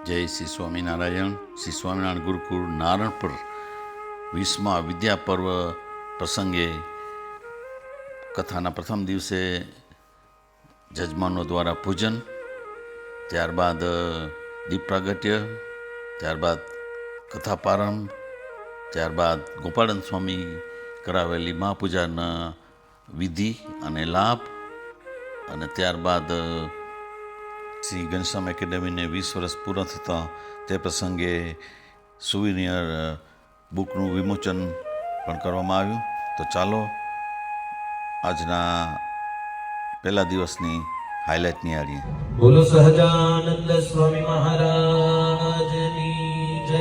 જય શ્રી સ્વામિનારાયણ. શ્રી સ્વામિનારાયણ ગુરુકુળ નારણપુર 20મા વિદ્યા પર્વ પ્રસંગે કથાના પ્રથમ દિવસે જજમાનો દ્વારા પૂજન, ત્યારબાદ દીપ પ્રાગટ્ય, ત્યારબાદ કથા પ્રારંભ, ત્યારબાદ ગોપાળન સ્વામી કરાવેલી મહાપૂજાના વિધિ અને લાભ, અને ત્યારબાદ શ્રી ઘનશ્યામ એકેડેમીને 20 વર્ષ પૂર્ણ થતાં તે પ્રસંગે સુવિનિયર બુકનું વિમોચન પણ કરવામાં આવ્યું. તો ચાલો આજના પહેલા દિવસની હાઇલાઇટ નિહાળીએ. બોલો સહજાનંદ સ્વામી મહારાજની જય.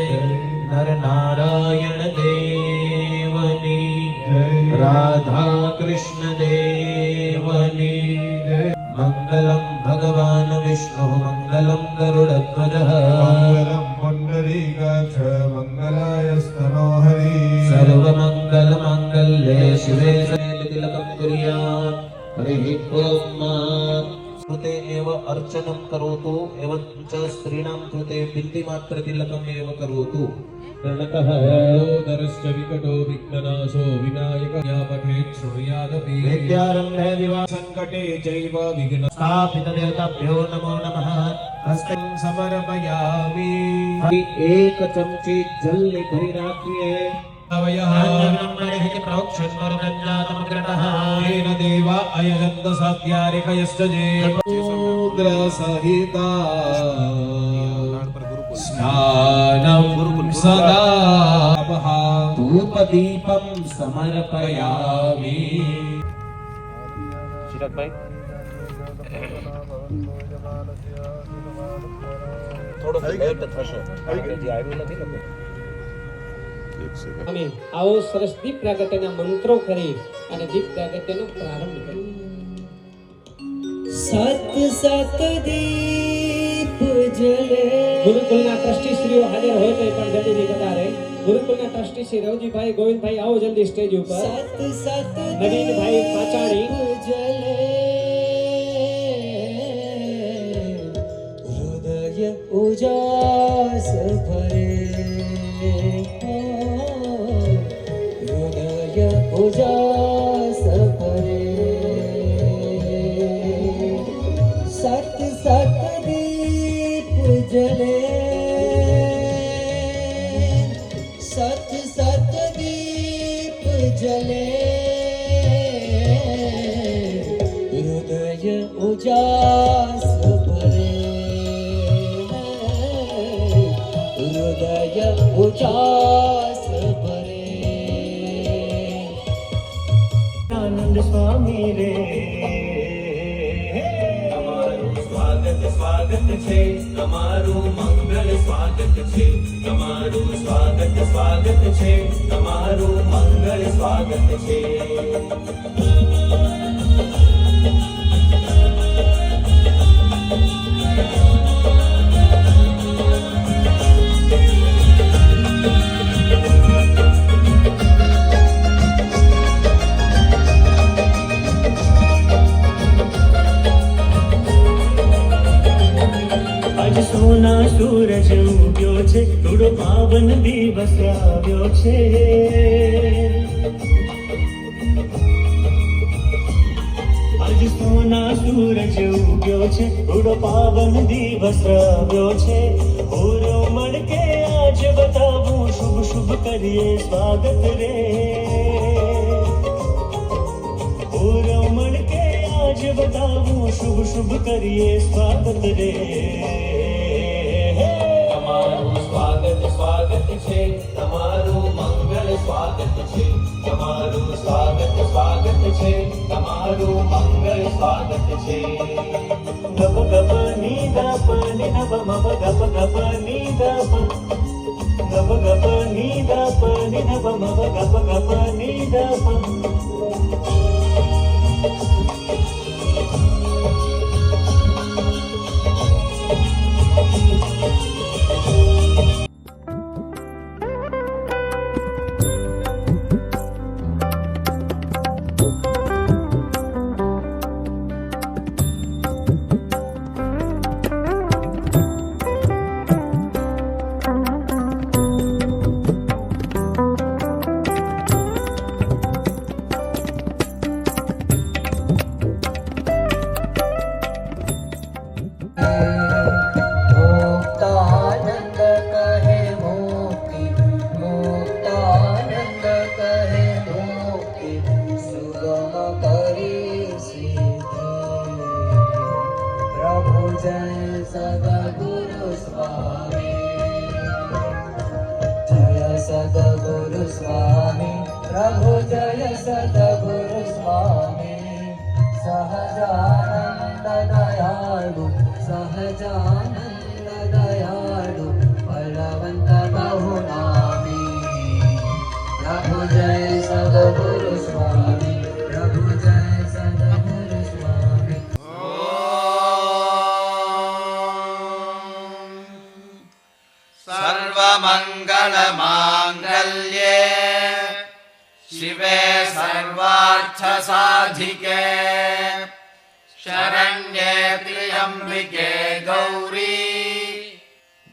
નર નારાયણ દેવની જય. રાધા કૃષ્ણ દેવની જય. મંગલમ ભગવાન વિષ્ણુ મંગલમ ગરુડધ્વજ મંગલમ પુંડરીકાક્ષ મંગલાયસ્તનો હરિ. સર્વમંગલ મંગલ્યે શિવે તિલકમ કુર્યાત. હરિ ઓમ. कृते एव अर्चनं करोतु एवं च स्त्रीणां कृते बिन्दुमात्र तिलकम् एव करोतु. प्रणतः दरश्च विकटो विघ्ननाशो विनायकः पठेत् शृणुयादपि. विद्यारम्भे विवाह संकटे चैव विघ्न स्थापितदेवताभ्यो नमो नमः. हस्तं समर्पयामि. एक चमची जल भरी राखिए. तेन देवा अयजन्त साध्यारिकयश्च सहिता स्नानं सदा धूपदीपं समर्पयामि. चिरागभाई થોડું લેટ થશે, હજી આવ્યું નથી ને. અમે આવો સરસ દીપ પ્રાગટ્યના મંત્રો કરી અને દીપ પ્રાગટ્યનો પ્રારંભ કરીએ. સત સત દીપ જલે. ગુરુકુળના ટ્રસ્ટી શ્રીઓ હાજર હોય તો પણ જલ્દી વધારે. ગુરુકુળના ટ્રસ્ટી શ્રી રવજીભાઈ, ગોવિંદભાઈ આવો જલ્દી સ્ટેજ ઉપર. સત સત નવીનભાઈ પાચાણી જલે. હૃદય ઉજાસ ભરે. ઉજાસ ભરે. સત સત દીપ જલે. સત સત દીપ જલે. હૃદય ઉજાસ ભરે. હૃદય ઉજાસ ભરે. આનંદ સ્વામી રે તમારું સ્વાગત સ્વાગત છે. તમારું મંગળ સ્વાગત છે. તમારું સ્વાગત સ્વાગત છે. તમારું મંગળ સ્વાગત છે. સોના સૂરજ ઉગ્યો છે, થોડો પાવન દિવસ આવ્યો છે. આજ સોના સૂરજ ઉગ્યો છે, થોડો પાવન દિવસ આવ્યો છે. ઓરો મળકે આજ બતાવું શુભ શુભ કરીએ સ્વાગત રે. ઓરો મળકે આજ બતાવું શુભ શુભ કરીએ સ્વાગત રે. સ્વાગત છે. તમારું મંગળ સ્વાગત છે. તમારું સ્વાગત સ્વાગત છે. તમારું મંગળ સ્વાગત છે. ગપ ગપ ની ગપ ની ગપ મપ ગપ ગપ ની ગપ. ગપ ગપ ની ગપ ની ગપ મપ ગપ ગપ ની ગપ. स्वामी प्रभु जय सद्गुरु स्वामी सहजानंद दयालु सहजानंद दयालु बलवंत बहुनामी प्रभु जय सद्गुरु स्वामी प्रभु जय सद्गुरु स्वामी सर्वमङ्गलमाङ्गल्ये शिवे सर्वार्थसाधिके शरण्ये त्र्यम्बिके गौरी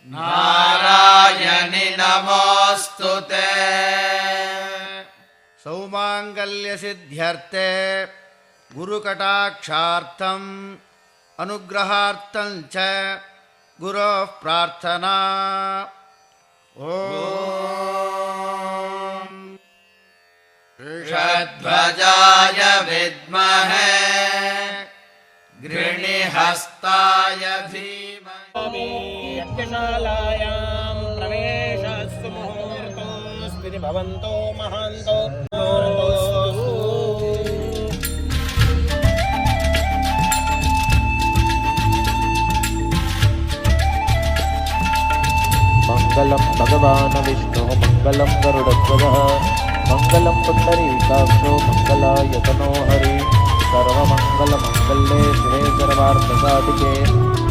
नारायणि नमोऽस्तुते। सौमाङ्गल्यसिद्ध्यर्थे गुरुकटाक्षार्थम् अनुग्रहार्थं च गुरोः प्रार्थना। ॐ ऋषध्वजाय विद्महे गृणिहस्ताय धीमहि यज्ञशालायां प्रवेशस्तु मुहूर्तोऽस्ति भवन्तो महान्तो मङ्गलं भगवान् विष्णुः मङ्गलं गरुडध्वजः मङ्गलं पुण्डरीकाक्षो मङ्गलायतनो हरि सर्वमङ्गलमङ्गल्ये शिवे सर्वार्थसाधिके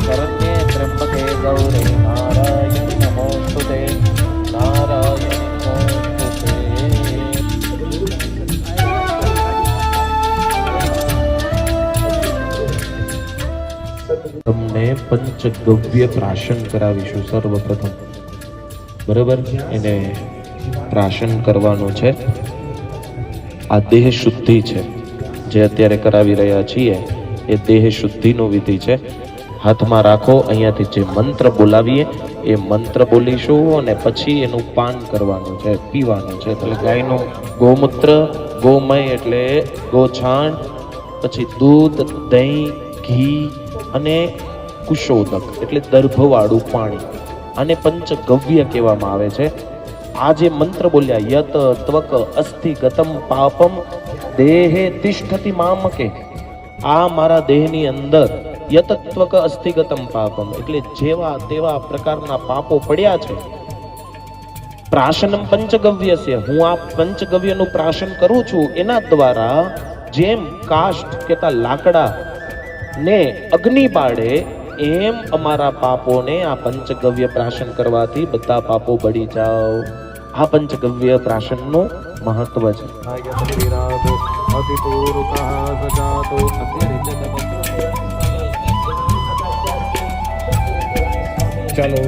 शरण्ये त्र्यम्बके गौरे नारायणि नमोऽस्तुते नारायणि नमोऽस्तुते। તમને પંચગવ્ય પ્રાશન કરાવીશું સર્વપ્રથમ, બરાબર? એને પ્રાશન કરવાનું છે. આ દેહ શુદ્ધિ છે જે અત્યારે કરાવી રહ્યા છીએ, એ દેહ શુદ્ધિનો વિધિ છે. હાથમાં રાખો, અહીંયાથી જે મંત્ર બોલાવીએ એ મંત્ર બોલીશું અને પછી એનું પાન કરવાનું છે, પીવાનું છે. એટલે ગાયનું ગૌમૂત્ર, ગોમય એટલે ગોછાણ, પછી દૂધ, દહીં, ઘી અને કુશોદક એટલે દર્ભવાળું પાણી, આને પંચગવ્ય કહેવામાં આવે છે. આ જે મંત્ર બોલ્યા, યત ત્વક અસ્થિ ગતમ પાપમ દેહે તિષ્ઠતિ મામકે, આ મારા દેહની અંદર યત ત્વક અસ્થિ ગતમ પાપમ એટલે જેવા તેવા પ્રકારના પાપો પડ્યા છે. પ્રાશનમ પંચગવ્યસ્ય, હું આ પંચગવ્યનું પ્રાશન કરું છું. એના દ્વારા જેમ કાષ્ઠ કેતા લાકડા ને અગ્નિ બાળે, એમ અમારા પાપોને આ પંચગવ્ય પ્રાશન કરવાથી બધા પાપો બળી જાવ. આ પંચગવ્ય પ્રાશનનું મહત્વ છે. ચાલો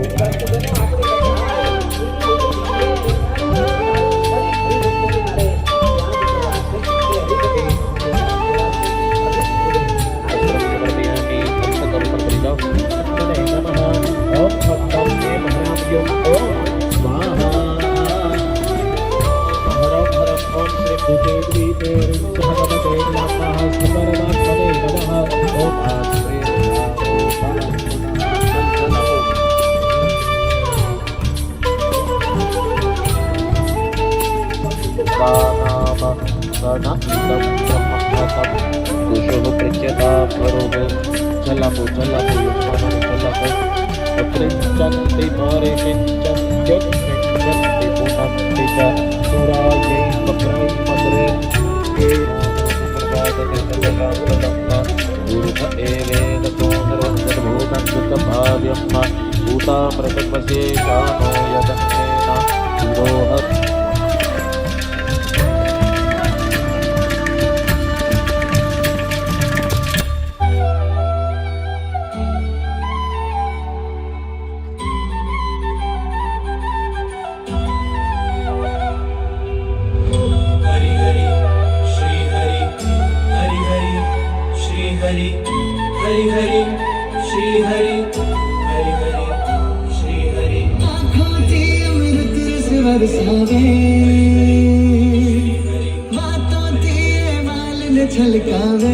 छलकावे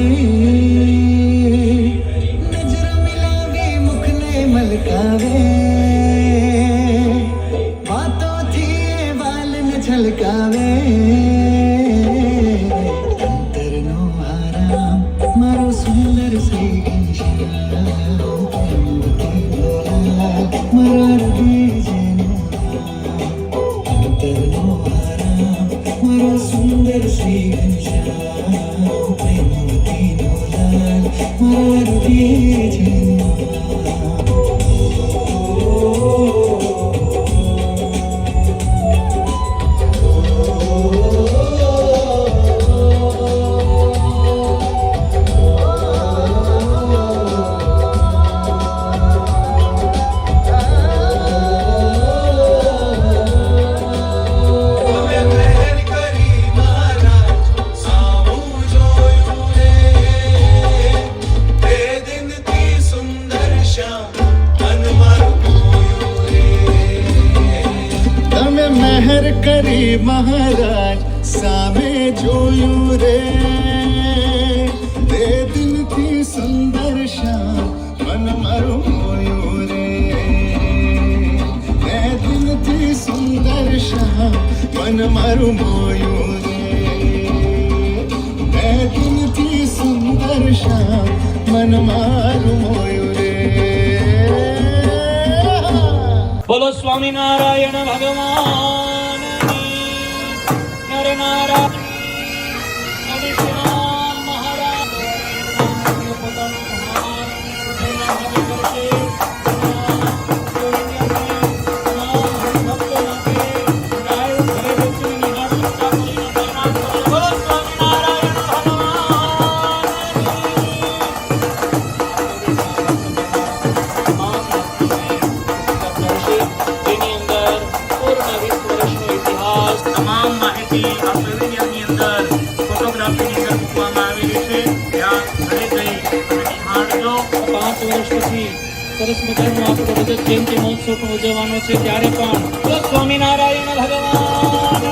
नजर मिलावे मुखने मलकावे बातों थी बाल न छल છલકાવે અંતરનો આરામ મારો સુંદર શ્રી ઘનશ્યામ મારા હૃદય જેનો અંતરનો આરામ મારો સુંદર શ્રી ઘનશ્યામ પ્રેમવતીનો લાલ મારા હૃદય જેનો કરી મહારાજ સામે જોયું રે તે દિલથી સુંદર શ્યામ મન મારું મોયું રે તે દિલથી સુંદર શ્યામ મન મારું મોયું રે તે દિલથી સુંદર શ્યામ મન મારું મોયું રે. બોલો સ્વામિનારાયણ ભગવાન સરસ મજાનું આપણો રજત જયંતિ મહોત્સવ પણ ઉજવવાનો છે ત્યારે પણ સ્વામિનારાયણ ભગવાન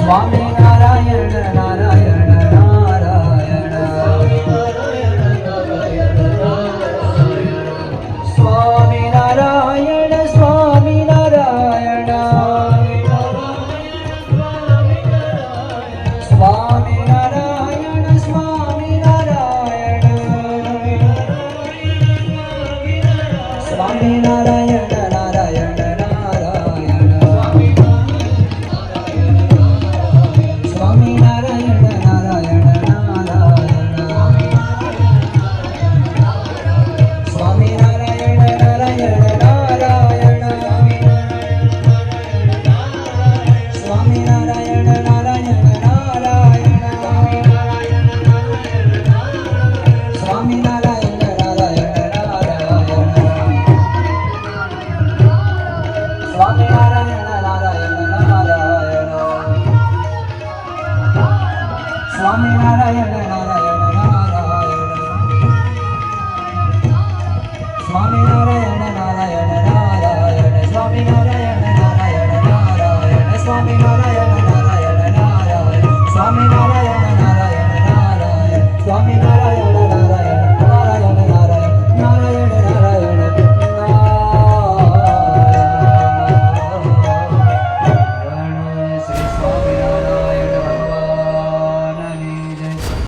સ્વામિનારાયણ નારાયણ નારાયણ સ્વામિનારાયણ સ્વામિનારાયણ સ્વામિનારાયણ સ્વામિનારાયણ સ્વામિનારાયણ નારાયણ નારાયણ સ્વામિનારાયણ નારાયણ નારાયણ સ્વામિનારાયણ નારાયણ નારાયણ સ્વામિનારાયણ નારાયણ નારાયણ સ્વામિનારાયણ નારાયણ નારાયણ સ્વામિનારાયણ નારાયણ નારાયણ સ્વામિનારાયણ